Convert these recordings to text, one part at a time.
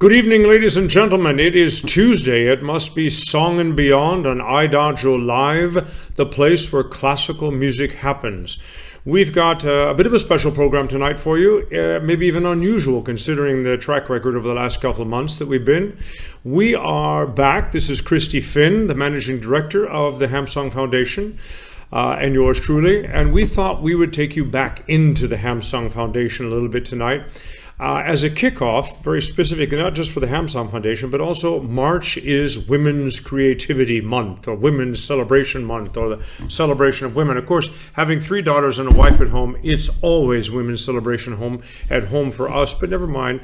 Good evening, ladies and gentlemen. It is Tuesday. It must be Song and Beyond on IDAGIO Live, the place where classical music happens. We've got a bit of a special program tonight for you, maybe even unusual considering the track record over the last couple of months that we've been. We are back. This is Christie, the managing director of the Hampson Foundation. And yours truly. And we thought we would take you back into the Hampson Foundation a little bit tonight as a kickoff, very specific, not just for the Hampson Foundation, but also March is Women's Creativity Month, or Women's Celebration Month, or the celebration of women. Of course, having 3 daughters and a wife at home, it's always Women's Celebration at home for us, but never mind.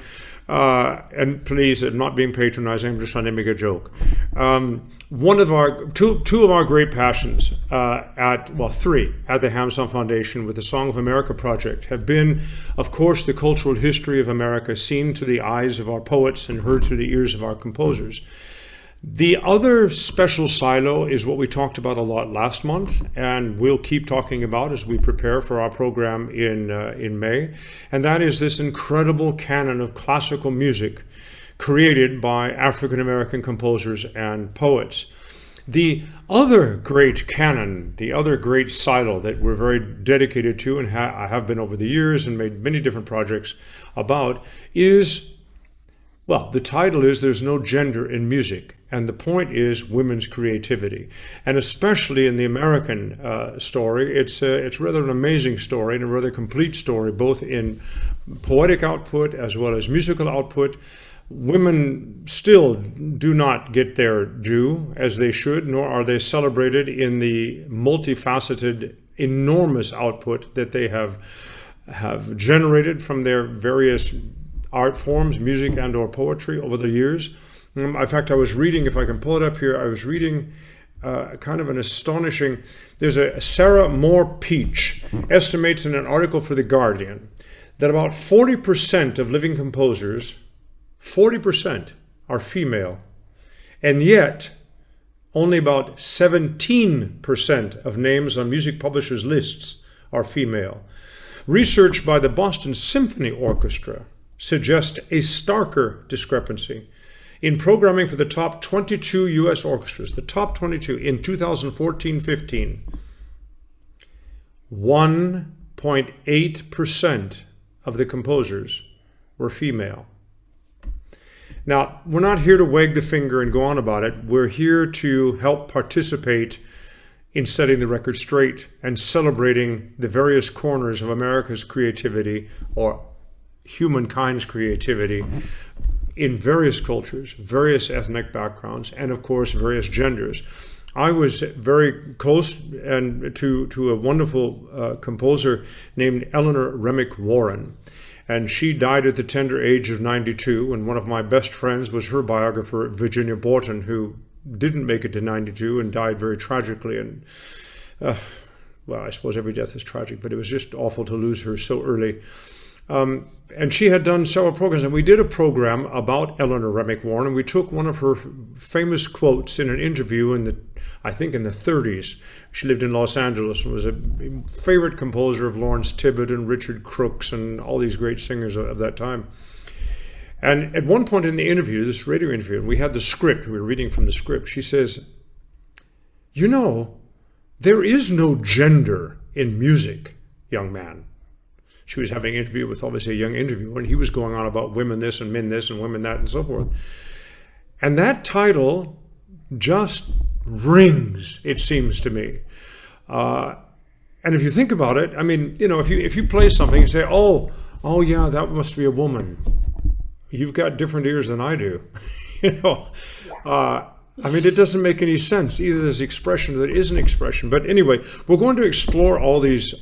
And please, I'm not being patronizing, I'm just trying to make a joke. One of our, two of our great passions three at the Hampson Foundation with the Song of America project have been, of course, the cultural history of America seen through the eyes of our poets and heard through the ears of our composers. The other special silo is what we talked about a lot last month, and we'll keep talking about as we prepare for our program in May, and that is this incredible canon of classical music created by African American composers and poets. The other great canon, the other great silo that we're very dedicated to, and I have been over the years and made many different projects about, is, well, the title is There's No Gender in Music. And the point is women's creativity. And especially in the American story, it's rather an amazing story and a rather complete story, both in poetic output as well as musical output. Women still do not get their due as they should, nor are they celebrated in the multifaceted, enormous output that they have generated from their various art forms, music and or poetry over the years. In fact, I was reading, if I can pull it up here, I was reading kind of an astonishing, there's a Sarah Moore Peach estimates in an article for The Guardian that about 40% of living composers, 40% are female, and yet only about 17% of names on music publishers' lists are female. Research by the Boston Symphony Orchestra suggests a starker discrepancy in programming for the top 22 U.S. orchestras, the top 22 in 2014-15, 1.8% of the composers were female. Now, we're not here to wag the finger and go on about it. We're here to help participate in setting the record straight and celebrating the various corners of America's creativity, or humankind's creativity, in various cultures, various ethnic backgrounds, and of course various genders. I was very close to a wonderful composer named Eleanor Remick Warren, and she died at the tender age of 92, and one of my best friends was her biographer, Virginia Borton, who didn't make it to 92 and died very tragically. And well, I suppose every death is tragic, but it was just awful to lose her so early. And she had done several programs, and we did a program about Eleanor Remick Warren, and we took one of her famous quotes in an interview I think in the 30s. She lived in Los Angeles and was a favorite composer of Lawrence Tibbett and Richard Crooks and all these great singers of that time. And at one point in the interview, this radio interview, and we had the script, we were reading from the script, she says, "You know, there is no gender in music, young man." She was having an interview with obviously a young interviewer, and he was going on about women this and men this and women that and so forth. And that title just rings, it seems to me. And if you think about it, I mean, you know, if you play something and say, oh yeah, that must be a woman, you've got different ears than I do. You know, I mean, it doesn't make any sense. Either there's expression or there isn't expression. But anyway, we're going to explore all these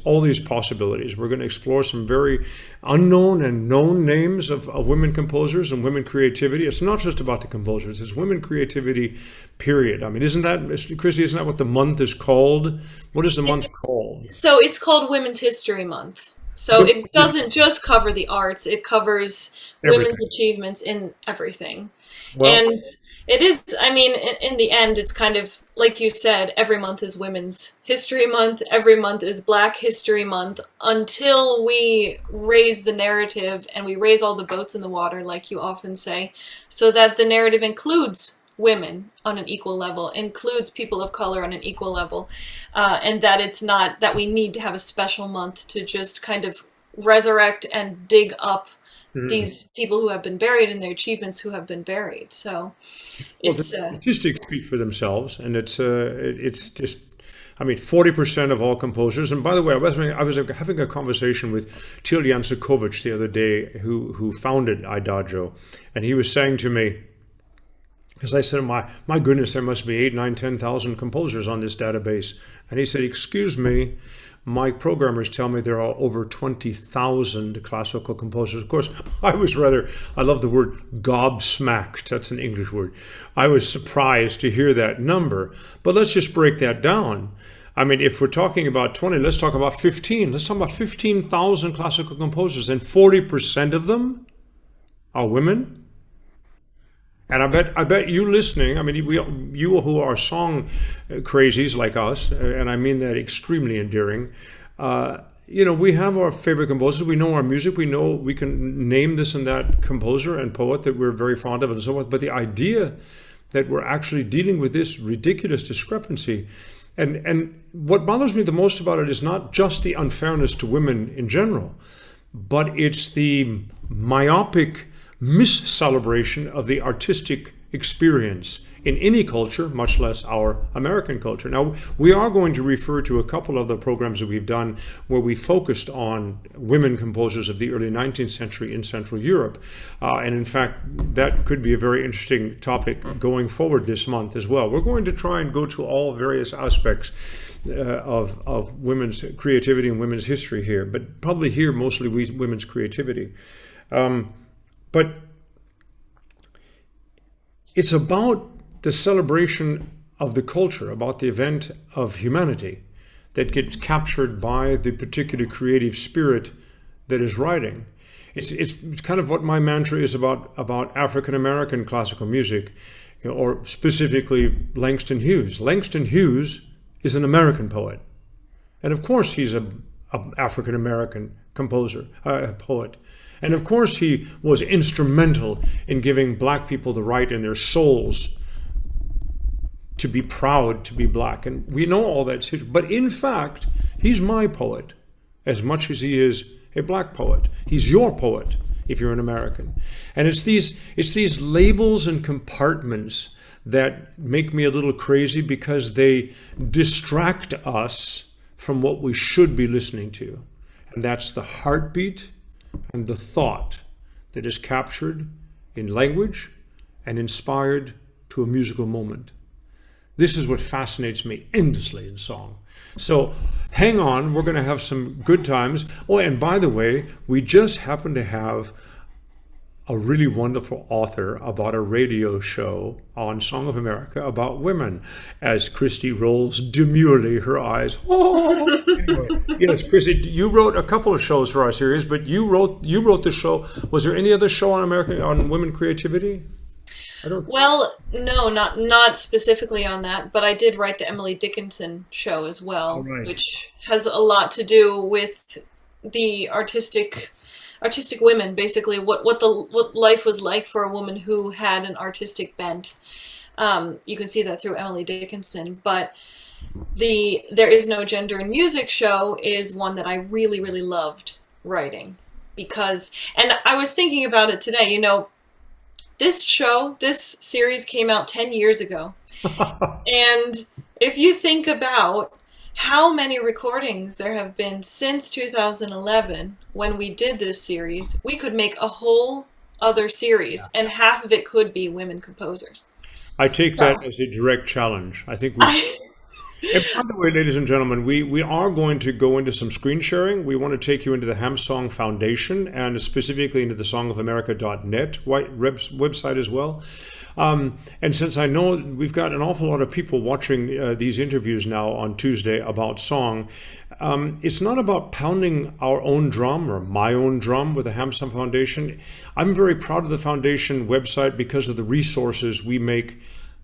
possibilities. We're going to explore some very unknown and known names of women composers and women creativity. It's not just about the composers. It's women creativity, period. I mean, Christie, isn't that what the month is called? What is the month called? So it's called Women's History Month. So it doesn't just cover the arts. It covers everything. Women's achievements in everything. Well, and It is, I mean, in the end, it's kind of, like you said, every month is Women's History Month, every month is Black History Month, until we raise the narrative and we raise all the boats in the water, like you often say, so that the narrative includes women on an equal level, includes people of color on an equal level, and that it's not that we need to have a special month to just kind of resurrect and dig up these people who have been buried and their achievements who have been buried. So it's the statistics speak for themselves, and it's just, I mean, 40% of all composers. And by the way, I was having a conversation with Tiljan Sukovic the other day, who founded IDAGIO, and he was saying to me, because I said, my goodness, there must be 8, 9, 10,000 composers on this database. And he said, excuse me, my programmers tell me there are over 20,000 classical composers. Of course, I love the word gobsmacked. That's an English word. I was surprised to hear that number. But let's just break that down. I mean, if we're talking about 20, let's talk about 15. Let's talk about 15,000 classical composers, and 40% of them are women. And I bet you listening, I mean, you who are song crazies like us, and I mean that extremely endearing, we have our favorite composers, we know our music, we know we can name this and that composer and poet that we're very fond of and so on, but the idea that we're actually dealing with this ridiculous discrepancy, and what bothers me the most about it is not just the unfairness to women in general, but it's the myopic mis-celebration of the artistic experience in any culture, much less our American culture. Now, we are going to refer to a couple of the programs that we've done where we focused on women composers of the early 19th century in Central Europe. And in fact, that could be a very interesting topic going forward this month as well. We're going to try and go to all various aspects of women's creativity and women's history here, but probably here mostly women's creativity. But it's about the celebration of the culture, about the event of humanity that gets captured by the particular creative spirit that is writing. It's kind of what my mantra is about African American classical music, or specifically Langston Hughes. Langston Hughes is an American poet, and of course he's an African American poet. And of course he was instrumental in giving black people the right in their souls to be proud to be black. And we know all that's history. But in fact, he's my poet as much as he is a black poet. He's your poet if you're an American. And it's these labels and compartments that make me a little crazy, because they distract us from what we should be listening to. And that's the heartbeat and the thought that is captured in language and inspired to a musical moment. This is what fascinates me endlessly in song. So hang on, we're going to have some good times. Oh, and by the way, we just happen to have a really wonderful author about a radio show on Song of America about women, as Christie rolls demurely her eyes. Oh. Anyway, yes, Christie, you wrote a couple of shows for our series, but you wrote the show. Was there any other show on women creativity? Well, no, not specifically on that, but I did write the Emily Dickinson show as well, right, which has a lot to do with the artistic women, basically what life was like for a woman who had an artistic bent. You can see that through Emily Dickinson, but the There Is No Gender in Music show is one that I really, really loved writing, because, and I was thinking about it today, this series came out 10 years ago. And if you think about how many recordings there have been since 2011 when we did this series, we could make a whole other series, and half of it could be women composers. I take that as a direct challenge. I think And by the way, ladies and gentlemen, we are going to go into some screen sharing. We want to take you into the Hamsong Foundation and specifically into the songofamerica.net website as well. And since I know we've got an awful lot of people watching these interviews now on Tuesday about song, it's not about pounding our own drum or my own drum with the Hamsong Foundation. I'm very proud of the foundation website because of the resources we make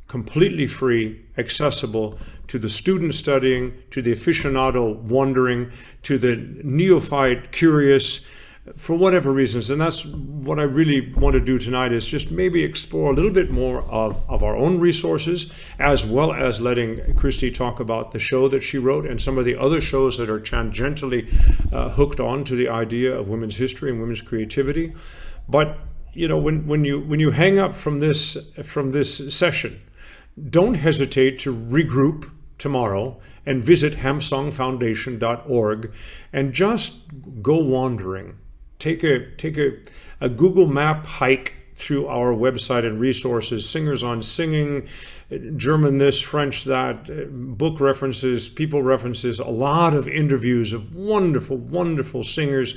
completely free, accessible to the student studying, to the aficionado wondering, to the neophyte curious, for whatever reasons. And that's what I really want to do tonight, is just maybe explore a little bit more of our own resources, as well as letting Christie talk about the show that she wrote and some of the other shows that are tangentially hooked on to the idea of women's history and women's creativity. But you know, when you hang up from this session, don't hesitate to regroup tomorrow and visit hamsongfoundation.org and just go wandering. Take a Google Map hike through our website and resources, singers on singing, German this, French that, book references, people references, a lot of interviews of wonderful, wonderful singers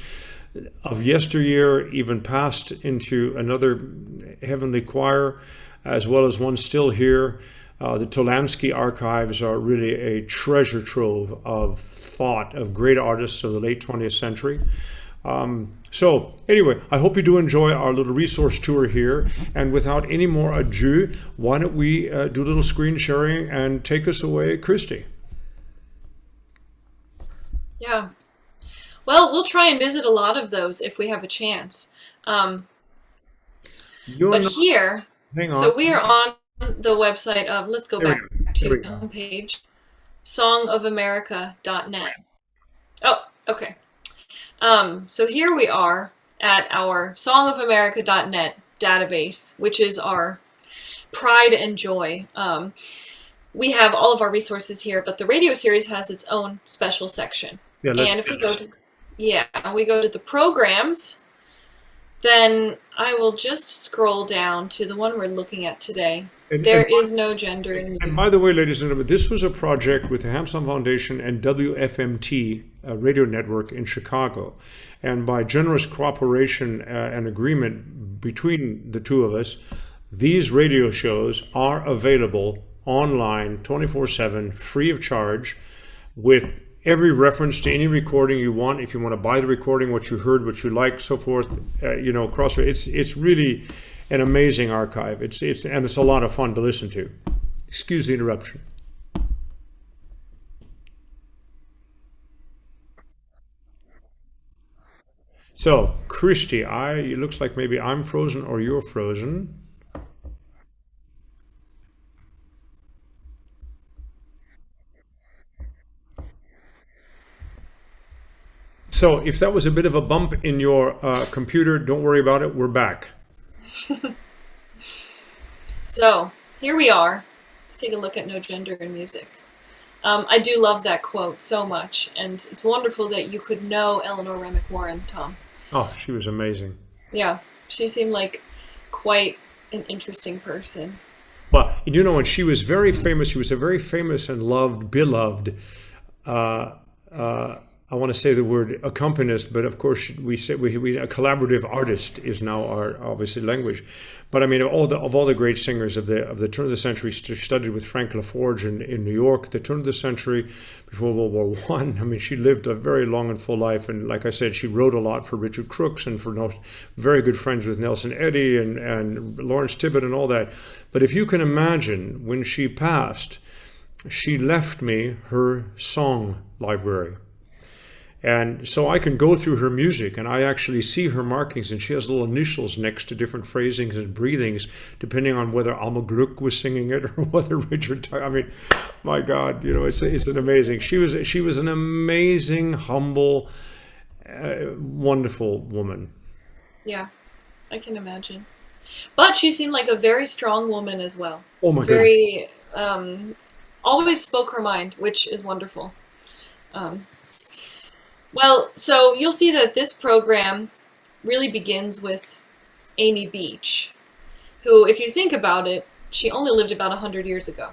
of yesteryear, even passed into another heavenly choir, as well as one still here. The Tolansky archives are really a treasure trove of thought of great artists of the late 20th century. So anyway, I hope you do enjoy our little resource tour here. And without any more ado, why don't we do a little screen sharing and take us away, Christie? Yeah. Well, we'll try and visit a lot of those if we have a chance. But here, so we are on the website of, let's go back to the homepage, songofamerica.net. Oh, okay. So here we are at our songofamerica.net database, which is our pride and joy. We have all of our resources here, but the radio series has its own special section. Yeah, and if we go to the programs, then I will just scroll down to the one we're looking at today. There is no gender in music. And by the way, ladies and gentlemen, this was a project with the Hamsong Foundation and WFMT radio network in Chicago. And by generous cooperation and agreement between the two of us, these radio shows are available online 24/7, free of charge, with every reference to any recording you want. If you want to buy the recording, what you heard, what you liked, so forth, it's really an amazing archive. It's a lot of fun to listen to. Excuse the interruption. So, Christie, it looks like maybe I'm frozen or you're frozen. So if that was a bit of a bump in your computer, don't worry about it. We're back. So here we are. Let's take a look at No Gender in Music. I do love that quote so much, and it's wonderful that you could know Eleanor Remick Warren, Tom. Oh, she was amazing. Yeah, she seemed like quite an interesting person. Well, you know, and she was very famous. She was a very famous and beloved I want to say the word accompanist, but of course we say a collaborative artist is now our obviously language. But I mean, of all the great singers of the turn of the century, studied with Frank LaForge in New York. The turn of the century, before World War I. I mean, she lived a very long and full life, and like I said, she wrote a lot for Richard Crooks and for very good friends with Nelson Eddy and Lawrence Tibbett and all that. But if you can imagine, when she passed, she left me her song library. And so I can go through her music and I actually see her markings, and she has little initials next to different phrasings and breathings, depending on whether Alma Gluck was singing it or whether Richard, I mean, my God, you know, it's an amazing, she was an amazing, humble, wonderful woman. Yeah, I can imagine. But she seemed like a very strong woman as well. Oh my God. Very, always spoke her mind, which is wonderful. Well, so you'll see that this program really begins with Amy Beach, who, if you think about it, she only lived about 100 years ago.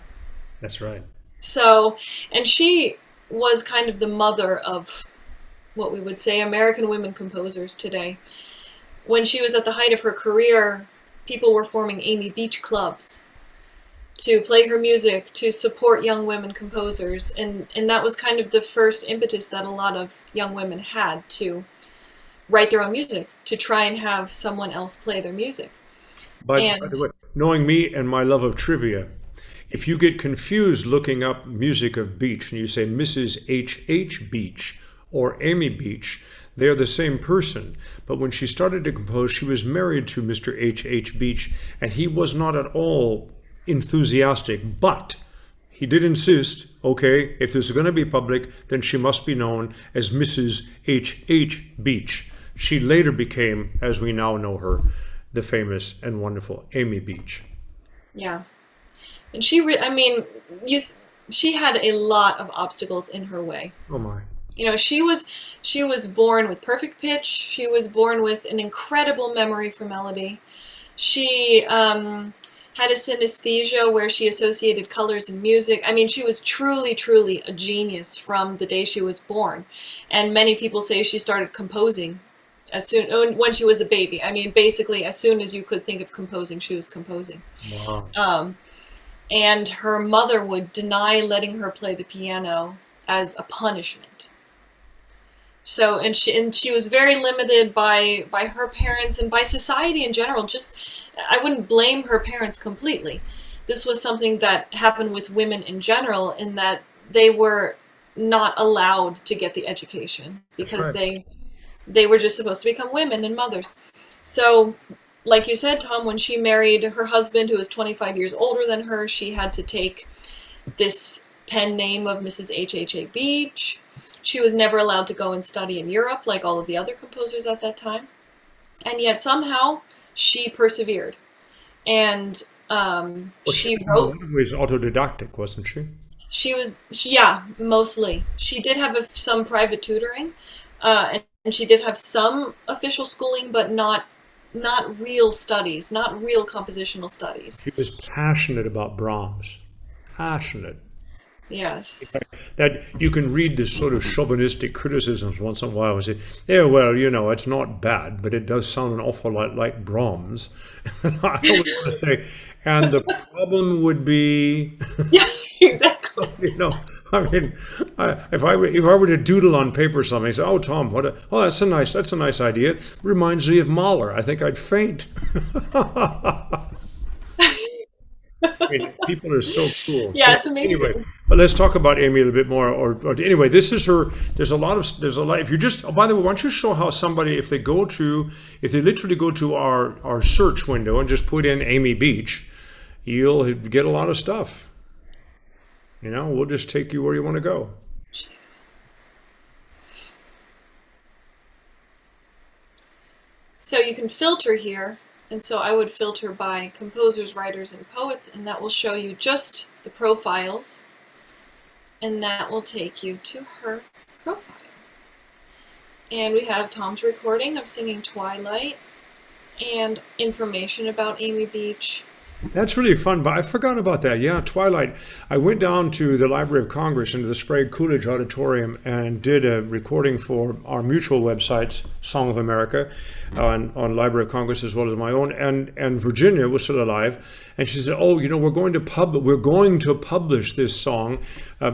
That's right. So, and she was kind of the mother of what we would say American women composers today. When she was at the height of her career, people were forming Amy Beach clubs to play her music, to support young women composers. And that was kind of the first impetus that a lot of young women had to write their own music, to try and have someone else play their music. By And the way, knowing me and my love of trivia, if you get confused looking up music of Beach and you say Mrs. H.H. Beach or Amy Beach, they're the same person. But when she started to compose, she was married to Mr. H.H. Beach, and he was not at all enthusiastic, but he did insist, okay, if this is going to be public, then she must be known as Mrs. H.H. Beach. She later became, as we now know her, the famous and wonderful Amy Beach. yeah. And she had a lot of obstacles in her way. Oh my. You know, she was born with perfect pitch. She was born with an incredible memory for melody. She had a synesthesia where she associated colors and music. I mean, she was truly, truly a genius from the day she was born. And many people say she started composing when she was a baby. I mean, basically, as soon as you could think of composing, she was composing. Wow. And her mother would deny letting her play the piano as a punishment. So, and she was very limited by her parents and by society in general. Just, I wouldn't blame her parents completely. This was something that happened with women in general, in that they were not allowed to get the education because Right. they were just supposed to become women and mothers. So, like you said, Tom, when she married her husband, who was 25 years older than her, she had to take this pen name of Mrs. H.H.A. Beach. She was never allowed to go and study in Europe like all of the other composers at that time. And yet somehow she persevered. And she wrote... In ways autodidactic, wasn't she? Yeah, mostly. She did have some private tutoring, and she did have some official schooling, but not real studies, not real compositional studies. She was passionate about Brahms. Passionate. Yes. That you can read this sort of chauvinistic criticisms once in a while and say, yeah, well, you know, it's not bad, but it does sound an awful lot like Brahms. And I always want to say, and the problem would be, Yeah, exactly. you know, I mean, if I were to doodle on paper something, say, "Oh, Tom, that's a nice idea. Reminds me of Mahler." I think I'd faint. I mean, people are so cool. Yeah, it's amazing. Anyway, but let's talk about Amy a little bit more. Or anyway, this is her. There's a lot. If you just, oh, by the way, why don't you show how somebody, if they literally go to our search window and just put in Amy Beach, you'll get a lot of stuff. You know, we'll just take you where you want to go. So you can filter here, and so I would filter by composers, writers, and poets, and that will show you just the profiles, and that will take you to her profile. And we have Tom's recording of singing Twilight, and information about Amy Beach. That's really fun, but I forgot about that. Yeah, Twilight. I went down to the Library of Congress into the Sprague Coolidge Auditorium and did a recording for our mutual websites, Song of America, on Library of Congress as well as my own. And Virginia was still alive, and she said, "Oh, you know, we're going to publish this song,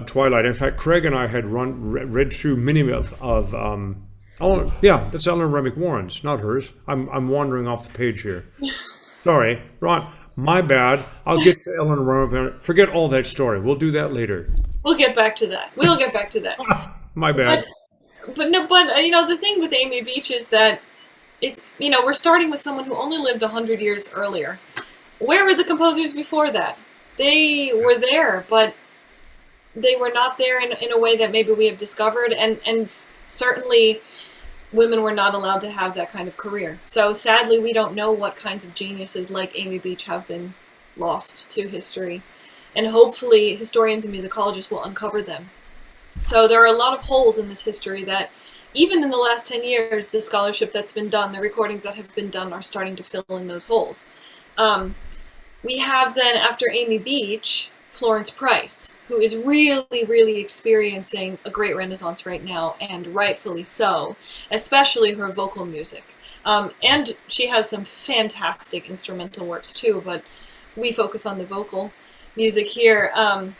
Twilight." In fact, Craig and I had read through many of oh yeah, that's Eleanor Remick Warren's, not hers. I'm wandering off the page here. Sorry, Ron. My bad. I'll get to Ellen Remick. Forget all that story. We'll do that later. We'll get back to that. My bad. But you know, the thing with Amy Beach is that it's, you know, we're starting with someone who only lived 100 years earlier. Where were the composers before that? They were there, but they were not there in a way that maybe we have discovered, and certainly women were not allowed to have that kind of career. So sadly, we don't know what kinds of geniuses like Amy Beach have been lost to history. And hopefully historians and musicologists will uncover them. So there are a lot of holes in this history that even in the last 10 years, the scholarship that's been done, the recordings that have been done are starting to fill in those holes. We have then, after Amy Beach, Florence Price, who is really, really experiencing a great renaissance right now, and rightfully so, especially her vocal music. And she has some fantastic instrumental works too, but we focus on the vocal music here.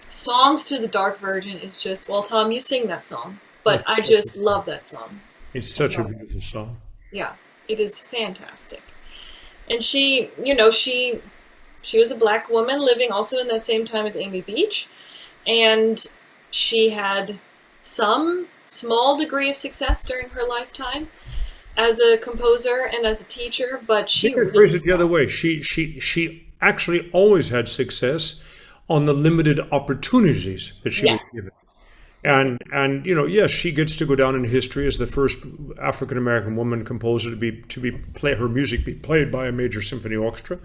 Songs to the Dark Virgin is just, well, Tom, you sing that song, but I just love that song. It's such a beautiful song. Yeah, it is fantastic. And she, you know, she was a black woman living also in that same time as Amy Beach, and she had some small degree of success during her lifetime as a composer and as a teacher, but she really phrase it the other way. She actually always had success on the limited opportunities that she was given. And you know, yes, she gets to go down in history as the first African American woman composer to play her music be played by a major symphony orchestra.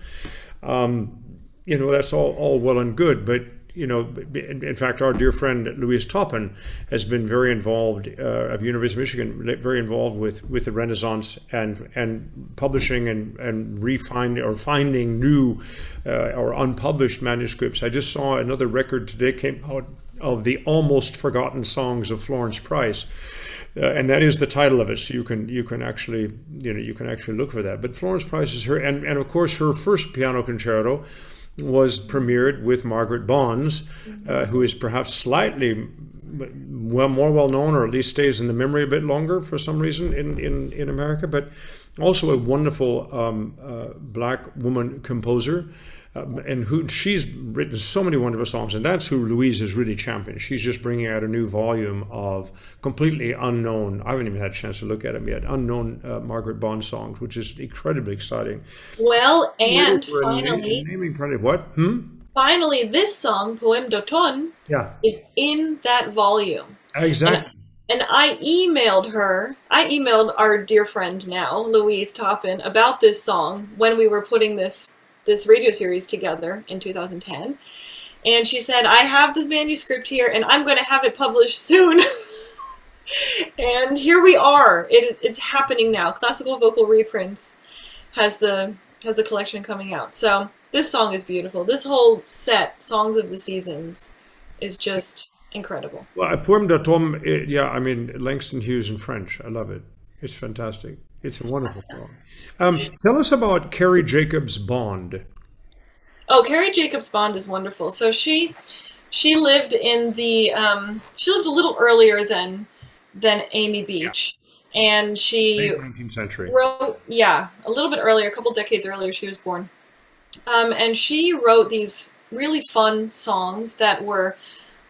You know, that's all well and good, but you know, in fact, our dear friend Louise Toppin has been very involved of University of Michigan, very involved with the Renaissance and publishing and finding new or unpublished manuscripts. I just saw another record today came out of the almost forgotten songs of Florence Price. And that is the title of it, so you can actually look for that. But Florence Price is her, and of course her first piano concerto was premiered with Margaret Bonds, who is perhaps slightly more well known, or at least stays in the memory a bit longer for some reason in America, but also a wonderful black woman composer. And she's written so many wonderful songs, and that's who Louise is really championed. She's just bringing out a new volume of completely unknown, I haven't even had a chance to look at them yet, unknown Margaret Bond songs, which is incredibly exciting. Well, and finally, Finally, this song, Poème d'automne, is in that volume. Exactly. And I emailed our dear friend now, Louise Toppin, about this song when we were putting this radio series together in 2010, and she said, I have this manuscript here and I'm going to have it published soon. And here we are. It's happening now. Classical Vocal Reprints has the collection coming out. So this song is beautiful. This whole set, Songs of the Seasons, is just incredible. Well, Poème d'automne, I mean, Langston Hughes in French. I love it. It's fantastic. It's a wonderful song. Tell us about Carrie Jacobs Bond. Oh, Carrie Jacobs Bond is wonderful. So she lived in the she lived a little earlier than Amy Beach, and she late 19th century. wrote a little bit earlier, a couple decades earlier. She was born, and she wrote these really fun songs that were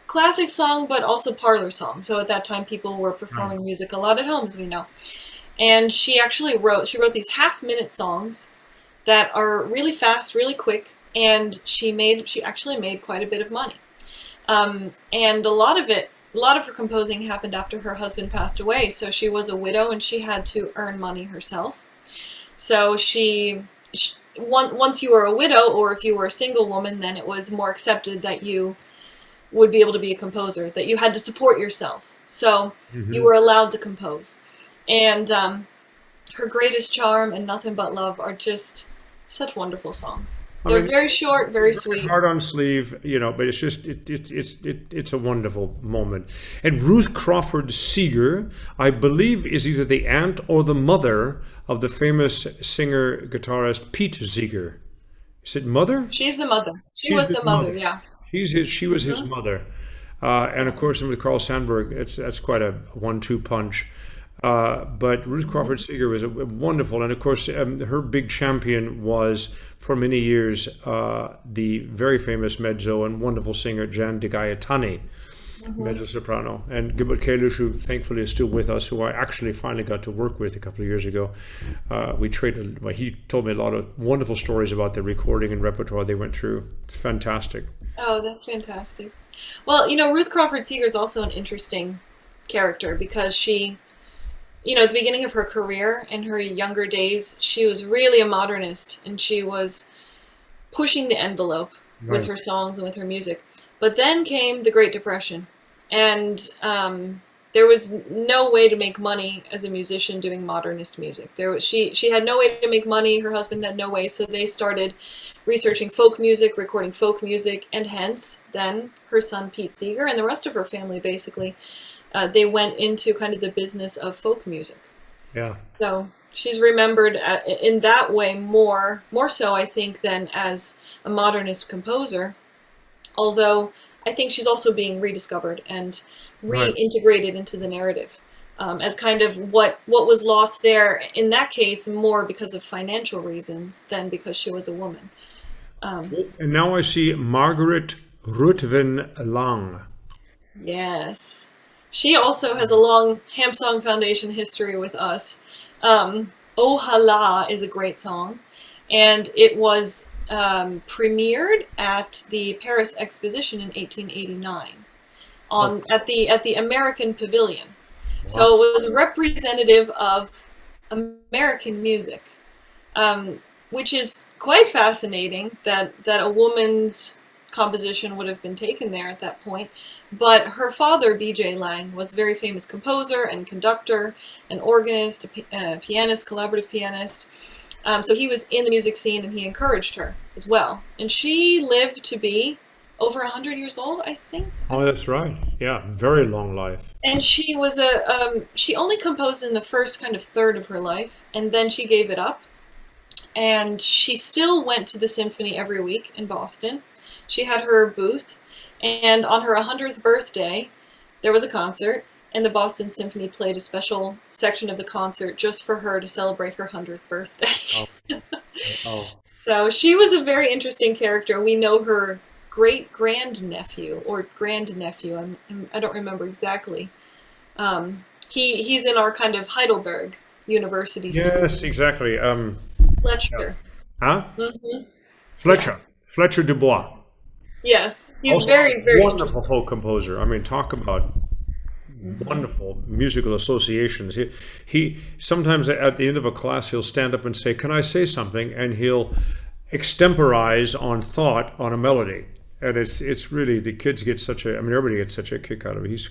classic song, but also parlor song. So at that time, people were performing music a lot at home, as we know. And she wrote these half-minute songs that are really fast, really quick, and she actually made quite a bit of money. And a lot of her composing happened after her husband passed away. So she was a widow and she had to earn money herself. So once you were a widow, or if you were a single woman, then it was more accepted that you would be able to be a composer, that you had to support yourself. So you were allowed to compose. And Her Greatest Charm and Nothing But Love are just such wonderful songs. They're very short, very sweet. Hard on sleeve, you know, but it's just it's a wonderful moment. And Ruth Crawford Seeger, I believe, is either the aunt or the mother of the famous singer guitarist Pete Seeger. Is it mother? She's the mother. She was the mother. Yeah. She was his mother, and of course with Carl Sandburg, that's quite a 1-2 punch. But Ruth Crawford Seeger was a wonderful, and of course her big champion was for many years the very famous mezzo and wonderful singer Jan de Gaetani, mezzo soprano, and Gilbert Kalish, who thankfully is still with us, who I actually finally got to work with a couple of years ago. We traded. Well, he told me a lot of wonderful stories about the recording and repertoire they went through. It's fantastic. Oh, that's fantastic. Well, you know, Ruth Crawford Seeger is also an interesting character because she, you know, at the beginning of her career, in her younger days, she was really a modernist, and she was pushing the envelope with her songs and with her music. But then came the Great Depression, and there was no way to make money as a musician doing modernist music. She had no way to make money. Her husband had no way, so they started researching folk music, recording folk music, and hence then her son Pete Seeger and the rest of her family basically, they went into kind of the business of folk music. Yeah. So she's remembered in that way more so, I think, than as a modernist composer. Although I think she's also being rediscovered and reintegrated into the narrative as kind of what was lost there, in that case, more because of financial reasons than because she was a woman. And now I see Margaret Rutven Lang. Yes. She also has a long Hampson Foundation history with us. Oh Hala is a great song, and it was premiered at the Paris Exposition in 1889 at the American Pavilion. Wow. So it was representative of American music, which is quite fascinating that a woman's composition would have been taken there at that point. But her father, B.J. Lang, was a very famous composer and conductor, an organist, a pianist, collaborative pianist. So he was in the music scene, and he encouraged her as well. And she lived to be over 100 years old, I think. Oh, that's right. Yeah, very long life. And she was she only composed in the first kind of third of her life, and then she gave it up. And she still went to the symphony every week in Boston. She had her booth, and on her 100th birthday, there was a concert, and the Boston Symphony played a special section of the concert just for her to celebrate her 100th birthday. Oh. So she was a very interesting character. We know her great-grandnephew, or grandnephew, I don't remember exactly. He's in our kind of Heidelberg University school. Yes, exactly. Fletcher. Huh? Mm-hmm. Fletcher. Yeah. Fletcher Dubois. Yes, he's also very, very wonderful folk composer. I mean, talk about wonderful musical associations. He sometimes at the end of a class he'll stand up and say, "Can I say something?" And he'll extemporize on thought on a melody. And it's really, the kids get everybody gets such a kick out of it. He's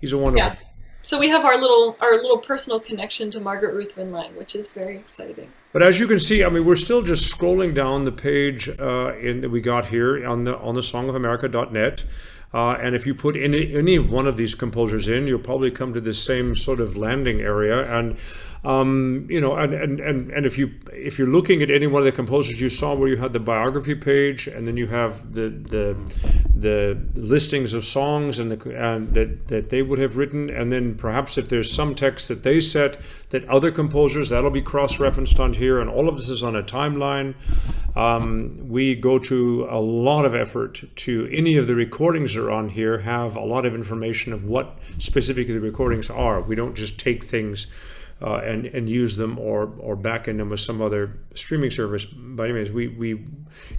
he's a wonderful. Yeah. So we have our little personal connection to Margaret Ruthven Lang, which is very exciting. But as you can see, I mean, we're still just scrolling down the page that we got here on the songofamerica.net. And if you put any one of these composers in, you'll probably come to the same sort of landing area. And and if you're looking at any one of the composers you saw, where you had the biography page, and then you have the listings of songs and that they would have written, and then perhaps if there's some text that they set that other composers, that'll be cross-referenced on here, and all of this is on a timeline. We go to a lot of effort to any of the recordings that are on here have a lot of information of what specifically the recordings are. We don't just take things and use them or back in them with some other streaming service. But anyways,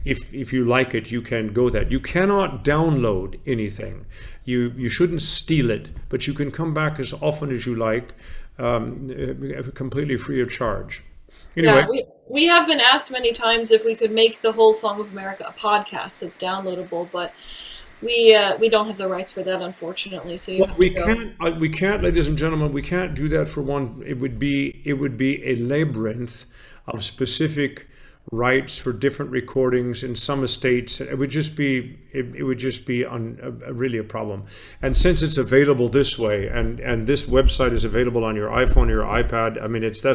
if you like it, you can go that. You cannot download anything. You shouldn't steal it, but you can come back as often as you like, completely free of charge. Anyway. Yeah, we have been asked many times if we could make the whole Song of America a podcast that's downloadable, but we don't have the rights for that, unfortunately. So we can't, ladies and gentlemen, we can't do that for one. It would be a labyrinth of specific rights for different recordings in some estates. It would just be really a problem. And since it's available this way, and this website is available on your iPhone or your iPad, I mean, it's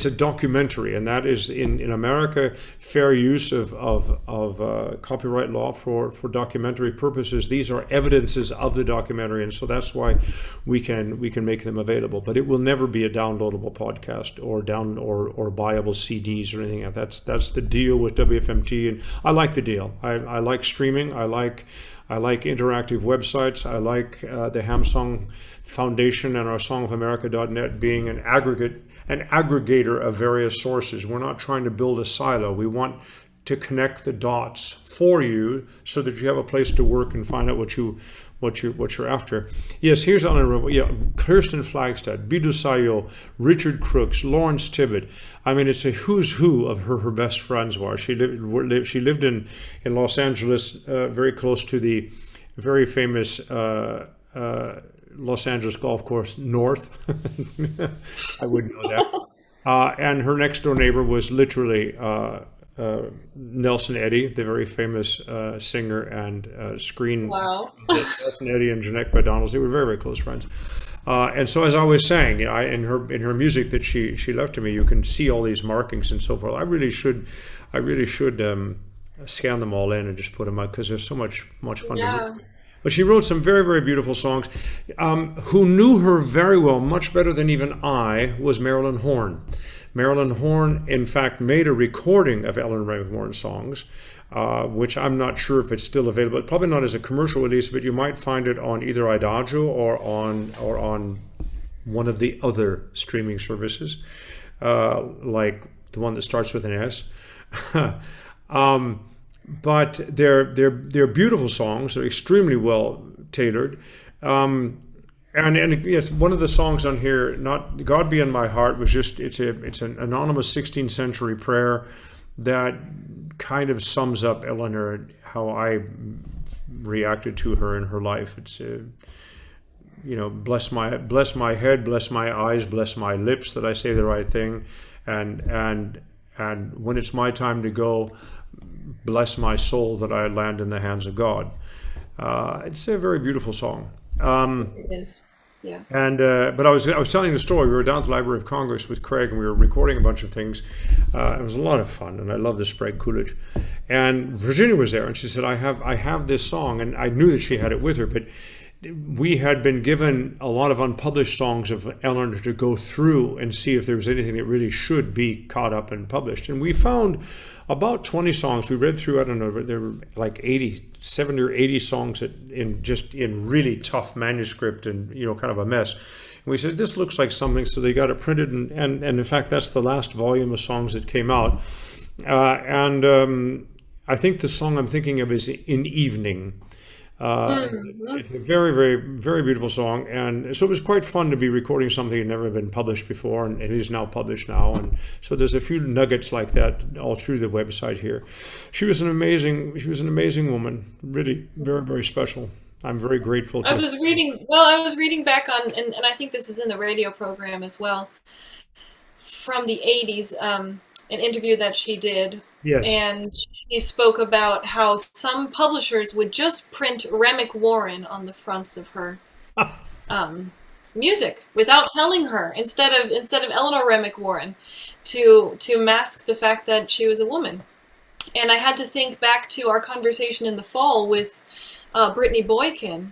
a documentary, and that is in America fair use of copyright law for documentary purposes. These are evidences of the documentary, and so that's why we can make them available. But it will never be a downloadable podcast or buyable CDs or anything like that. That's the deal with WFMT, and I like the deal. I like streaming. I like interactive websites. I like the Hampson Foundation and our songofamerica.net being an aggregator of various sources. We're not trying to build a silo. We want to connect the dots for you so that you have a place to work and find out what you're after. Yes, here's Kirsten Flagstad, Bidou Sayo, Richard Crooks, Lawrence Tibbett. I mean, it's a who's who of her best friends were. She lived in Los Angeles, very close to the very famous Los Angeles golf course north. I wouldn't know that. And her next door neighbor was literally Nelson Eddy, the very famous singer and screen. Wow. Nelson Eddy and Jeanette McDonald. They were very, very close friends. And so, as I was saying, in her music that she left to me, you can see all these markings and so forth. I really should scan them all in and just put them out because there's so much fun to read. But she wrote some very, very beautiful songs. Who knew her very well, much better than even I, was Marilyn Horne. Marilyn Horne, in fact, made a recording of Eleanor Horne songs, which I'm not sure if it's still available. Probably not as a commercial release, but you might find it on either IDAGIO or on one of the other streaming services, like the one that starts with an S. But they're beautiful songs. They're extremely well tailored. And yes, one of the songs on here, not God Be in My Heart, was just it's an anonymous 16th century prayer that kind of sums up Eleanor, how I reacted to her in her life. It's bless my head, bless my eyes, bless my lips, that I say the right thing, and when it's my time to go, bless my soul that I land in the hands of God. It's a very beautiful song. It is, yes. And but I was telling the story. We were down at the Library of Congress with Craig, and we were recording a bunch of things. It was a lot of fun, and I love the Sprague Coolidge. And Virginia was there, and she said, "I have this song," and I knew that she had it with her, but we had been given a lot of unpublished songs of Eleanor to go through and see if there was anything that really should be caught up and published. And we found about 20 songs. We read through, I don't know, there were like 70 or 80 songs in really tough manuscript and, kind of a mess. And we said, this looks like something, so they got it printed. And in fact, that's the last volume of songs that came out. I think the song I'm thinking of is In Evening. It's a very, very, very beautiful song, and so it was quite fun to be recording something that had never been published before, and it is now published now, and so there's a few nuggets like that all through the website here. She was an amazing woman, really very, very special. I'm very grateful to I was reading back on, and I think this is in the radio program as well, from the 80s, an interview that she did. Yes. And she spoke about how some publishers would just print Remick Warren on the fronts of her music without telling her, instead of Eleanor Remick Warren, to mask the fact that she was a woman. And I had to think back to our conversation in the fall with Brittany Boykin,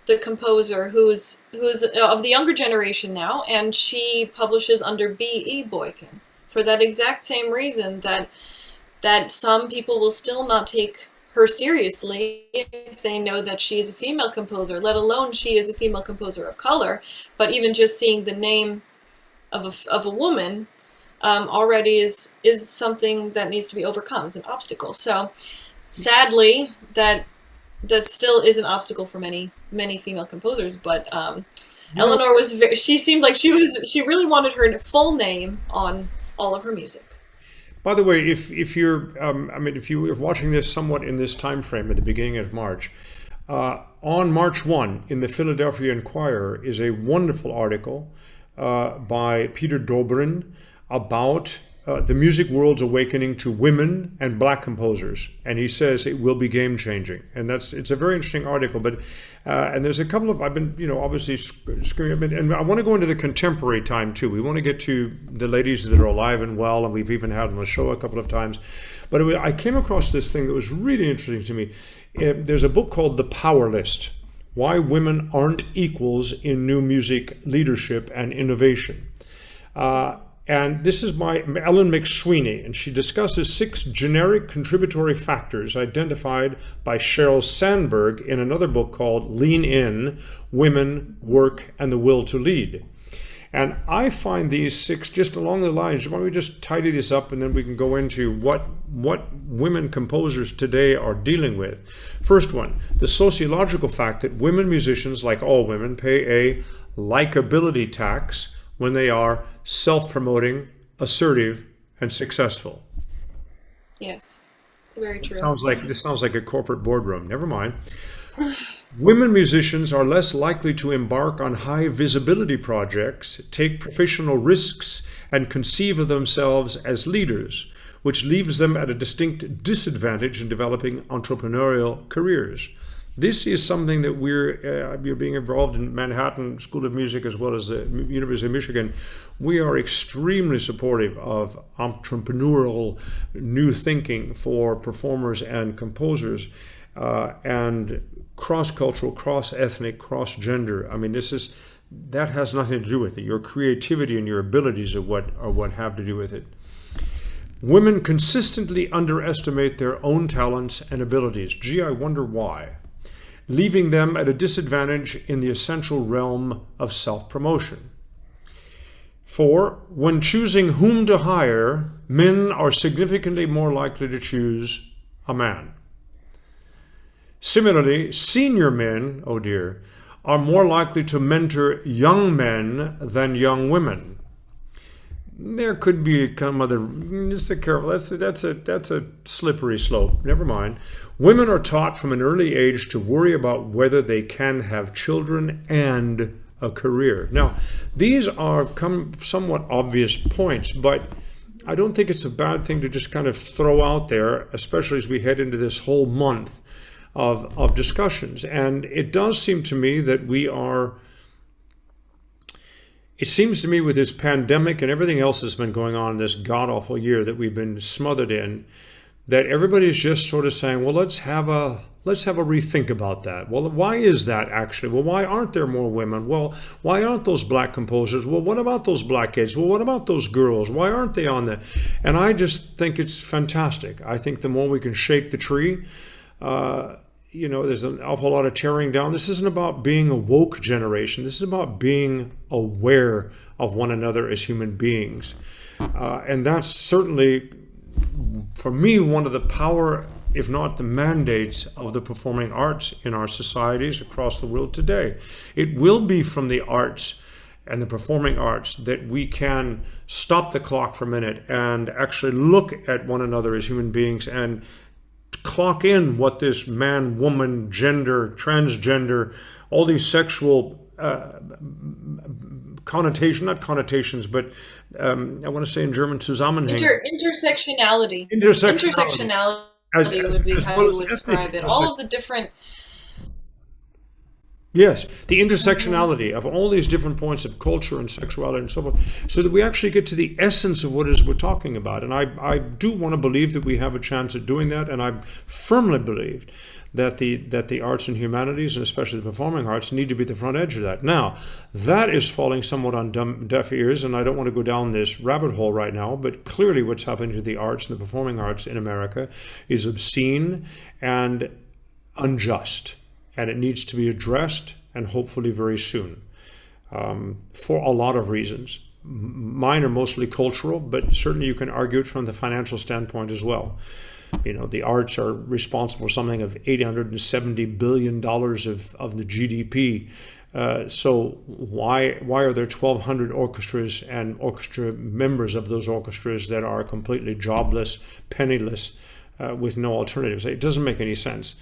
the composer, who's of the younger generation now, and she publishes under B.E. Boykin for that exact same reason, that some people will still not take her seriously if they know that she is a female composer, let alone she is a female composer of color. But even just seeing the name of a woman already is something that needs to be overcome, as an obstacle. So sadly, that still is an obstacle for many female composers. But Eleanor she seemed like she really wanted her full name on all of her music. By the way, if you're watching this somewhat in this time frame at the beginning of March, on March 1 in the Philadelphia Inquirer is a wonderful article by Peter Dobrin about the music world's awakening to women and black composers, and he says it will be game changing, and it's a very interesting article. But and there's a couple of, I've been obviously screaming, and I want to go into the contemporary time too. We want to get to the ladies that are alive and well, and we've even had on the show a couple of times. But I came across this thing that was really interesting to me. There's a book called The Power List: Why Women Aren't Equals in New Music Leadership and Innovation. And this is by Ellen McSweeney, and she discusses 6 generic contributory factors identified by Sheryl Sandberg in another book called Lean In: Women, Work, and the Will to Lead. And I find these 6 just along the lines. Why don't we just tidy this up, and then we can go into what women composers today are dealing with. First one, the sociological fact that women musicians, like all women, pay a likability tax when they are self-promoting, assertive, and successful. Yes, it's very true. This sounds like a corporate boardroom. Never mind. Women musicians are less likely to embark on high visibility projects, take professional risks, and conceive of themselves as leaders, which leaves them at a distinct disadvantage in developing entrepreneurial careers. This is something that we're being involved in Manhattan School of Music as well as the University of Michigan. We are extremely supportive of entrepreneurial new thinking for performers and composers, and cross-cultural, cross-ethnic, cross-gender. I mean, that has nothing to do with it. Your creativity and your abilities are what have to do with it. Women consistently underestimate their own talents and abilities. Gee, I wonder why. Leaving them at a disadvantage in the essential realm of self-promotion. 4, when choosing whom to hire, men are significantly more likely to choose a man. Similarly, senior men, oh dear, are more likely to mentor young men than young women. There could be some other, just be careful, that's a slippery slope, never mind. Women are taught from an early age to worry about whether they can have children and a career. Now, these are somewhat obvious points, but I don't think it's a bad thing to just kind of throw out there, especially as we head into this whole month of discussions. And it does seem to me that it seems to me with this pandemic and everything else that's been going on this god-awful year that we've been smothered in, that everybody's just sort of saying, well, let's have a rethink about that. Well, why is that actually? Well, why aren't there more women? Well, why aren't those black composers? Well, what about those black kids? Well, what about those girls? Why aren't they on the? And I just think it's fantastic. I think the more we can shake the tree, there's an awful lot of tearing down. This isn't about being a woke generation. This is about being aware of one another as human beings. And that's certainly, for me, one of the power, if not the mandates, of the performing arts in our societies across the world today. It will be from the arts and the performing arts that we can stop the clock for a minute and actually look at one another as human beings and clock in what this man, woman, gender, transgender, all these sexual connotations, but I want to say in German, Zusammenhang. Intersectionality. Intersectionality would be how you would describe it. All of the different... Yes, the intersectionality of all these different points of culture and sexuality and so forth, so that we actually get to the essence of what it is we're talking about. And I do want to believe that we have a chance at doing that, and I firmly believe that the arts and humanities, and especially the performing arts, need to be at the front edge of that. Now, that is falling somewhat on deaf ears, and I don't want to go down this rabbit hole right now, but clearly what's happening to the arts and the performing arts in America is obscene and unjust. And it needs to be addressed, and hopefully very soon, for a lot of reasons. Mine are mostly cultural, but certainly you can argue it from the financial standpoint as well. The arts are responsible for something of $870 billion of the GDP. So why are there 1,200 orchestras and orchestra members of those orchestras that are completely jobless, penniless, with no alternatives? It doesn't make any sense.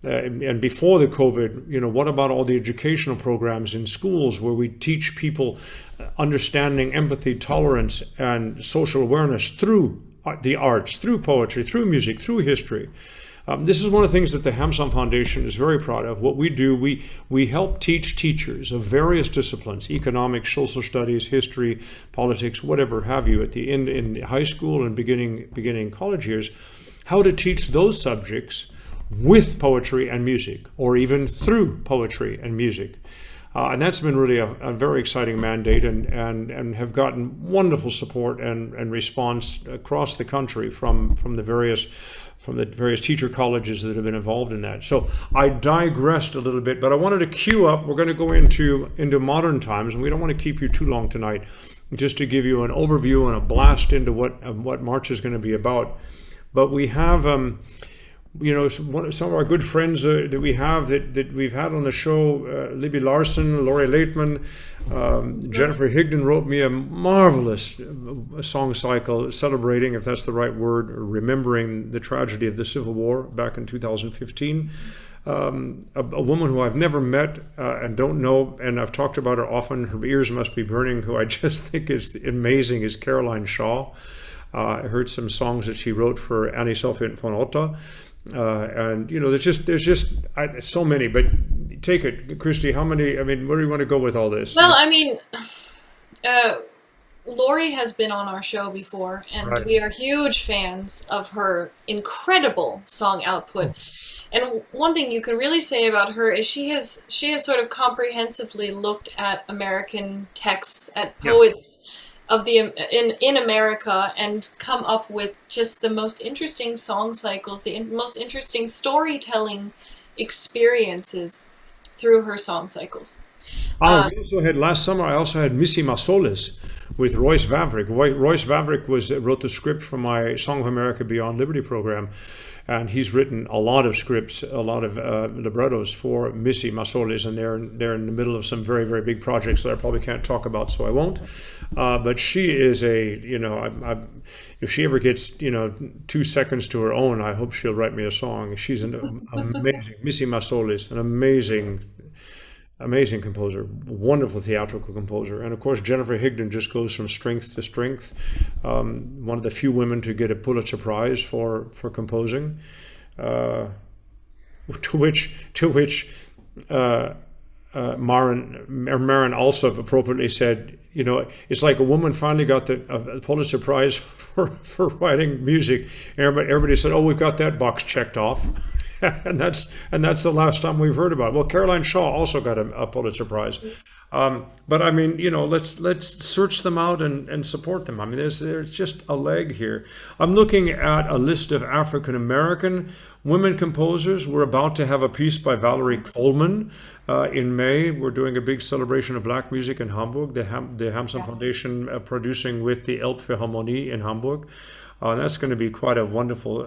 And before the COVID, what about all the educational programs in schools where we teach people understanding, empathy, tolerance, and social awareness through the arts, through poetry, through music, through history? This is one of the things that the Hampson Foundation is very proud of. What we do, we help teach teachers of various disciplines, economics, social studies, history, politics, whatever have you, at the end in high school and beginning college years, how to teach those subjects with poetry and music, or even through poetry and music. And that's been really a very exciting mandate, and have gotten wonderful support and response across the country from the various teacher colleges that have been involved in that. So I digressed a little bit, but I wanted to cue up. We're going to go into modern times, and we don't want to keep you too long tonight, just to give you an overview and a blast into what March is going to be about. But we have some of our good friends that we have that we've had on the show, Libby Larson, Laurie Laitman, Jennifer Higdon wrote me a marvelous song cycle celebrating, if that's the right word, or remembering the tragedy of the Civil War back in 2015. A woman who I've never met and don't know, and I've talked about her often, her ears must be burning, who I just think is amazing, is Caroline Shaw. I heard some songs that she wrote for Annie Sophie von Otta. And there's just so many, but take it, Christie, how many, where do you want to go with all this? Well, Lori has been on our show before, and Right. we are huge fans of her incredible song output. And one thing you can really say about her is she has sort of comprehensively looked at American texts, at poets of in America, and come up with just the most interesting song cycles, the most interesting storytelling experiences through her song cycles. We also had last summer. I also had Missy Masolis with Royce Vavrick. Royce Vavrick wrote the script for my Song of America Beyond Liberty program, and he's written a lot of scripts, a lot of librettos for Missy Masolis, and they're in the middle of some very, very big projects that I probably can't talk about, so I won't. But she is if she ever gets 2 seconds to her own, I hope she'll write me a song. She's an amazing Missy Masolis, an amazing composer, wonderful theatrical composer. And of course, Jennifer Higdon just goes from strength to strength. One of the few women to get a Pulitzer Prize for composing, to which Marin also appropriately said, it's like a woman finally got a Pulitzer Prize for writing music. Everybody said, "Oh, we've got that box checked off." and that's the last time we've heard about it. Well, Caroline Shaw also got a Pulitzer Prize. But let's search them out and support them. There's just a leg here. I'm looking at a list of African American women composers. We're about to have a piece by Valerie Coleman in May. We're doing a big celebration of black music in Hamburg. The Hampson Foundation producing with the Elbphilharmonie in Hamburg. That's going to be quite a wonderful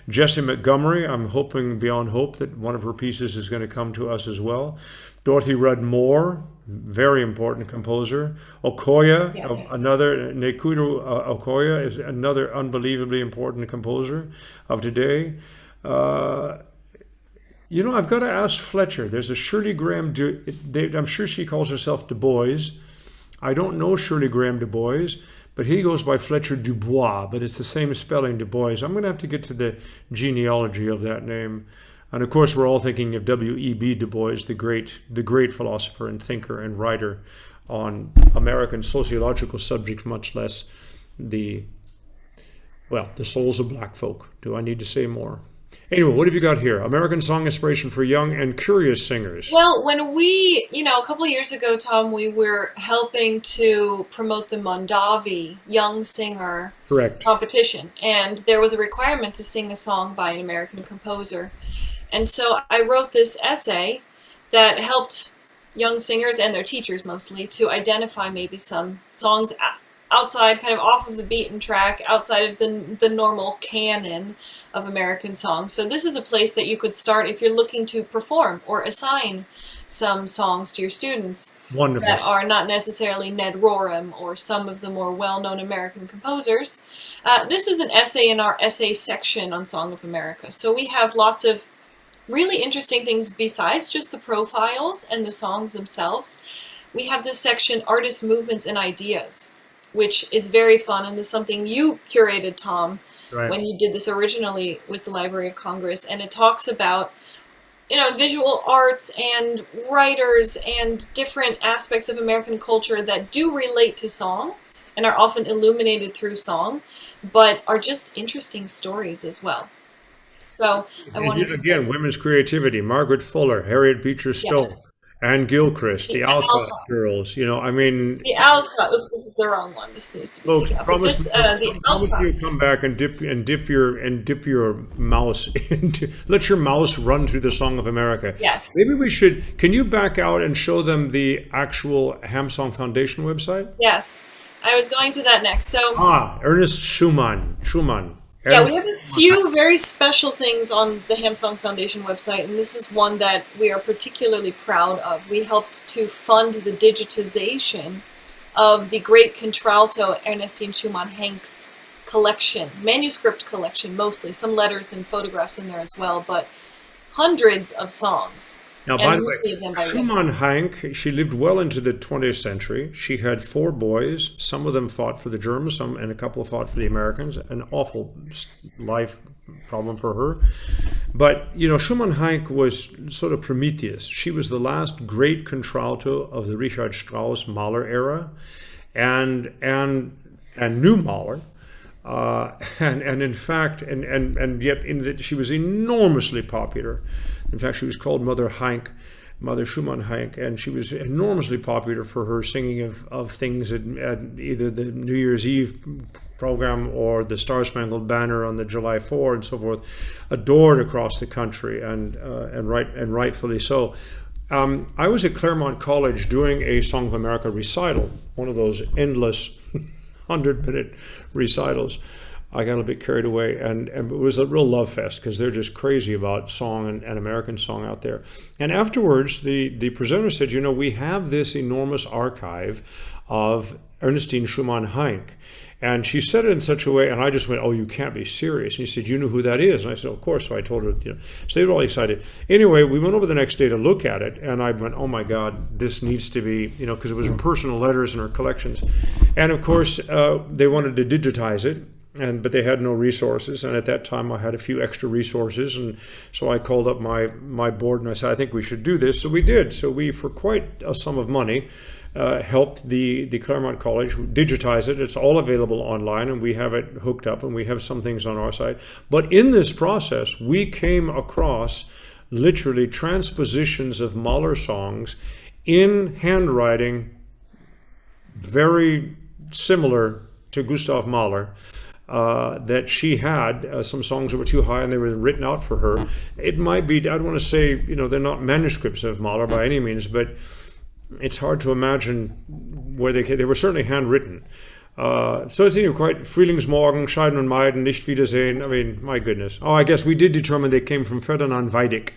Jessie Montgomery, I'm hoping beyond hope that one of her pieces is going to come to us as well. Dorothy Rudd Moore, very important composer. Okoye, Nekuru Okoye is another unbelievably important composer of today. I've got to ask Fletcher. There's a Shirley Graham, I'm sure she calls herself Du Bois. I don't know Shirley Graham Du Bois, but he goes by Fletcher Dubois, but it's the same spelling, Du Bois. I'm going to have to get to the genealogy of that name. And of course, we're all thinking of W.E.B. Du Bois, the great philosopher and thinker and writer on American sociological subjects, much less the souls of black folk. Do I need to say more? Anyway, what have you got here? American song inspiration for young and curious singers. Well, when we, a couple of years ago, Tom, we were helping to promote the Mondavi Young Singer competition. And there was a requirement to sing a song by an American composer. And so I wrote this essay that helped young singers and their teachers mostly to identify maybe some songs outside, kind of off of the beaten track, outside of the normal canon of American songs. So this is a place that you could start if you're looking to perform or assign some songs to your students. Wonderful. That are not necessarily Ned Rorem or some of the more well-known American composers. This is an essay in our essay section on Song of America. So we have lots of really interesting things besides just the profiles and the songs themselves. We have this section, Artists, Movements, and Ideas, which is very fun, and is something you curated, Tom, when you did this originally with the Library of Congress. And it talks about, visual arts and writers and different aspects of American culture that do relate to song and are often illuminated through song, but are just interesting stories as well. So I wanted again, women's creativity, Margaret Fuller, Harriet Beecher Stowe. Anne Gilchrist, the Alcott girls, The Alcott. Oops, this is the wrong one. This needs to be taken out. But the Alcott. You come back and dip your mouse let your mouse run through the Song of America. Yes. Maybe we should. Can you back out and show them the actual Hampson Foundation website? Yes, I was going to that next. So Ernest Schumann. Yeah, And we have a few very special things on the Hamsong Foundation website, and this is one that we are particularly proud of. We helped to fund the digitization of the great contralto Ernestine Schumann-Henk's collection, manuscript collection mostly, some letters and photographs in there as well, but hundreds of songs. now, by And the way, many of them by women. Schumann Hank, she lived well into the 20th century. She had 4 boys. Some of them fought for the Germans, and a couple fought for the Americans. An awful life problem for her. But, Schumann Hank was sort of Prometheus. She was the last great contralto of the Richard Strauss Mahler era, and new Mahler. And in fact, and yet she was enormously popular. In fact, she was called Mother Schumann Hank, and she was enormously popular for her singing of things at either the New Year's Eve program or the Star Spangled Banner on the July 4 and so forth, adored across the country, and rightfully so. I was at Claremont College doing a Song of America recital, one of those endless 100-minute recitals. I got a bit carried away, and it was a real love fest because they're just crazy about song and American song out there. And afterwards, the presenter said, we have this enormous archive of Ernestine Schumann Heink. And she said it in such a way, and I just went, "Oh, you can't be serious." And he said, "You know who that is?" And I said, "Of course." So I told her, So they were all excited. Anyway, we went over the next day to look at it, and I went, "Oh my God, this needs to be," because it was personal letters in her collections. And of course, they wanted to digitize it, but they had no resources. And at that time, I had a few extra resources, and so I called up my board and I said, "I think we should do this." So we did. So we, for quite a sum of money, helped the Claremont College digitize it. It's all available online, and we have it hooked up, and we have some things on our site. But in this process, we came across literally transpositions of Mahler songs in handwriting very similar to Gustav Mahler. That she had some songs that were too high and they were written out for her. It might be, I don't want to say, they're not manuscripts of Mahler by any means, but it's hard to imagine where they were certainly handwritten. So it's quite Frühlingsmorgen, Scheiden und Meiden, Nicht Wiedersehen. I mean, my goodness. Oh, I guess we did determine they came from Ferdinand Weidig.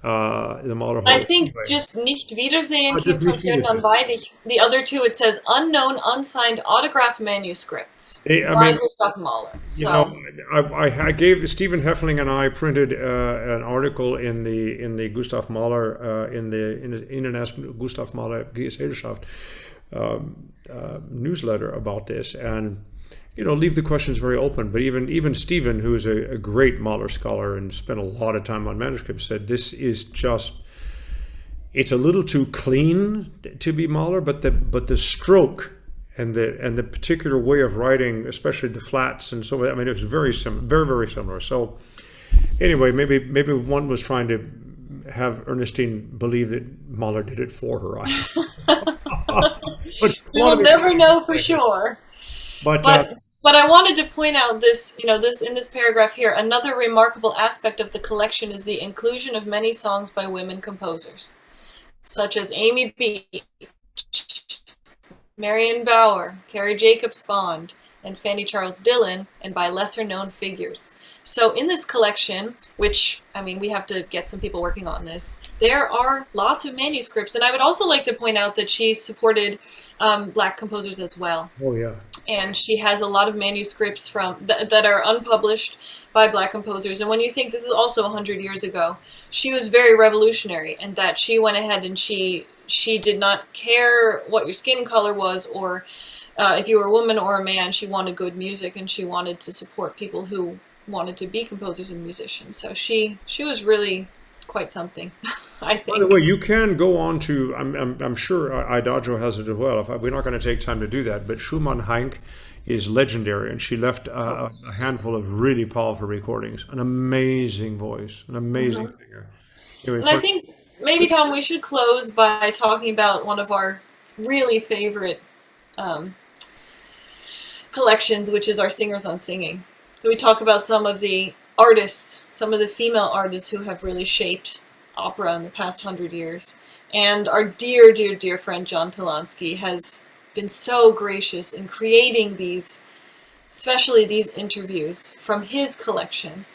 The Mahler. I think just Nicht Wiedersehen came from Ferdinand Weidig. The other two, it says unknown, unsigned autograph manuscripts by Gustav Mahler. So I gave Stephen Heffling and I printed an article in the Gustav Mahler in the International Gustav Mahler Gesellschaft newsletter about this, and leave the questions very open. But even Stephen, who is a great Mahler scholar and spent a lot of time on manuscripts, said this is just, it's a little too clean to be Mahler, but the stroke and the particular way of writing, especially the flats and so on, I mean, it was very similar, very, very similar. So anyway, maybe one was trying to have Ernestine believe that Mahler did it for her. But we will never know for sure. But I wanted to point out this, this in this paragraph here, another remarkable aspect of the collection is the inclusion of many songs by women composers, such as Amy Beach, Marion Bauer, Carrie Jacobs Bond, and Fanny Charles Dillon, and by lesser-known figures. So in this collection, which, I mean, we have to get some people working on this, there are lots of manuscripts. And I would also like to point out that she supported Black composers as well. Oh, yeah. And she has a lot of manuscripts that are unpublished by Black composers. And when you think this is also 100 years ago, she was very revolutionary in that she went ahead and she did not care what your skin color was or if you were a woman or a man. She wanted good music, and she wanted to support people who wanted to be composers and musicians. So she was really quite something, I think. By the way, you can go on to, I'm sure IDAGIO has it as well. We're not going to take time to do that, but Schumann Heink is legendary, and she left a handful of really powerful recordings. An amazing voice, an amazing singer. Anyway, and I think maybe, Tom, we should close by talking about one of our really favorite collections, which is our Singers on Singing. We talk about some of the artists, some of the female artists who have really shaped opera in the past 100 years. And our dear, dear, dear friend John Talansky has been so gracious in creating these especially these interviews from his collection.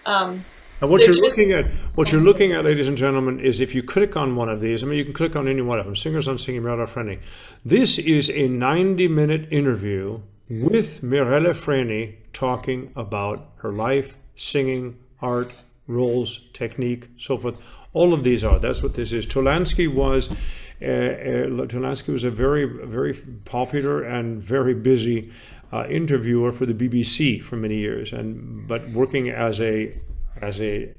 And what you're looking at, ladies and gentlemen, is if you click on one of these, I mean, you can click on any one of them, Singers on Singing, Mirella Freni. This is a 90-minute interview with Mirella Freni talking about her life, singing, art, roles, technique, so forth. All of these are. That's what this is. Tolansky was a very, very popular and very busy interviewer for the BBC for many years, but working as a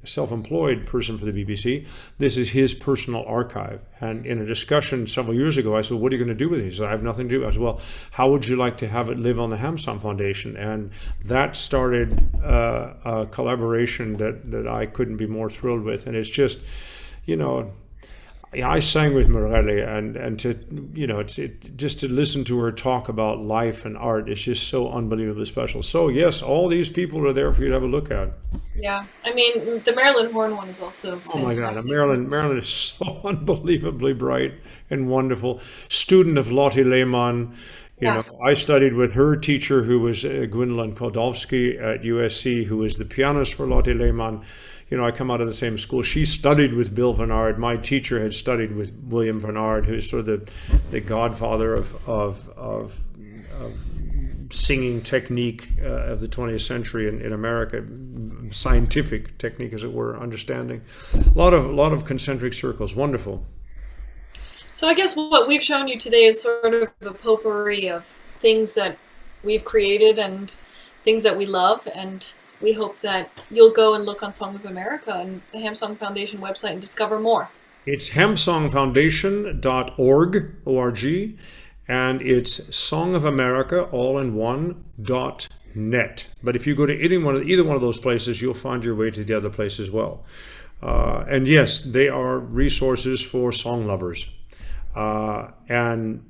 self-employed person for the BBC, this is his personal archive. And in a discussion several years ago, I said, what are you going to do with it? He said, I have nothing to do. I said, well, how would you like to have it live on the Hampson Foundation? And that started a collaboration that I couldn't be more thrilled with. And it's just, you know, I sang with Mirella, and to, you know, just to listen to her talk about life and art is just so unbelievably special. So yes, all these people are there for you to have a look at. Yeah, I mean, the Marilyn Horne one is also fantastic. Oh my God, Marilyn is so unbelievably bright and wonderful. Student of Lotte Lehmann. You know, I studied with her teacher, who was Gwendolyn Kodowski at USC, who was the pianist for Lotte Lehmann. You know, I come out of the same school. She studied with Bill Vernard. My teacher had studied with William Vernard, who's sort of the godfather of singing technique of the 20th century in America, scientific technique, as it were, understanding. A lot of concentric circles. Wonderful. So I guess what we've shown you today is sort of a potpourri of things that we've created and things that we love, and we hope that you'll go and look on Song of America and the Hampson Foundation website and discover more. It's hampsongfoundation.org, O-R-G, and it's Song of America, all in one, .net. But if you go to either one of those places, you'll find your way to the other place as well. And yes, they are resources for song lovers and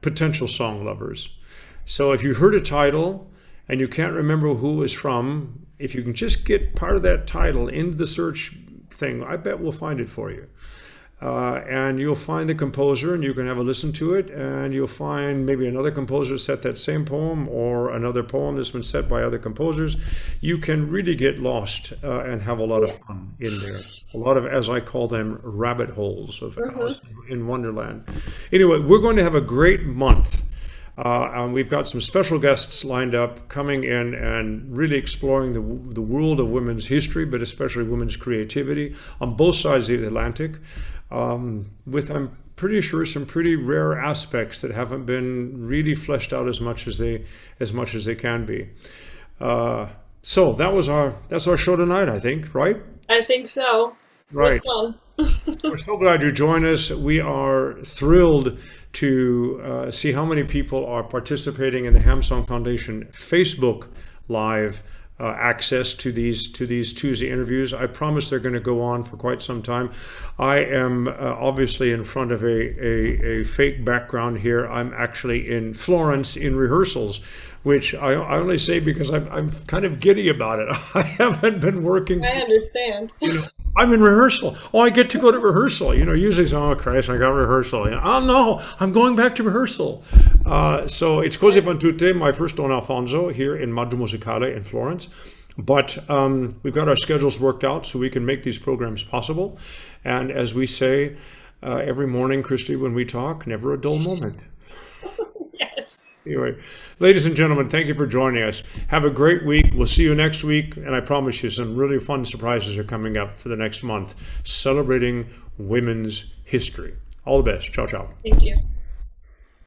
potential song lovers. So if you heard a title and you can't remember who it was from, if you can just get part of that title into the search thing, I bet we'll find it for you. And you'll find the composer, and you can have a listen to it, and you'll find maybe another composer set that same poem, or another poem that's been set by other composers. You can really get lost and have a lot of fun in there. A lot of, as I call them, rabbit holes of Alice in Wonderland. Anyway, we're going to have a great month. And we've got some special guests lined up coming in and really exploring the world of women's history, but especially women's creativity on both sides of the Atlantic, with, I'm pretty sure, some pretty rare aspects that haven't been really fleshed out as much as they can be. So that's our show tonight, I think, right? I think so. Right. It was fun. We're so glad you joined us. We are thrilled to see how many people are participating in the Hampson Foundation Facebook Live access to these Tuesday interviews. I promise they're going to go on for quite some time. I am obviously in front of a fake background here. I'm actually in Florence in rehearsals, which I only say because I'm kind of giddy about it. I haven't been working. I understand. I'm in rehearsal. Oh, I get to go to rehearsal. Usually it's, oh, Christ, I got rehearsal. Oh, no, I'm going back to rehearsal. So it's Così fan tutte, my first Don Alfonso here in Maggio Musicale in Florence. But we've got our schedules worked out so we can make these programs possible. And as we say every morning, Christie, when we talk, never a dull moment. Yes. Anyway, ladies and gentlemen, thank you for joining us. Have a great week. We'll see you next week. And I promise you some really fun surprises are coming up for the next month, celebrating women's history. All the best. Ciao, ciao. Thank you.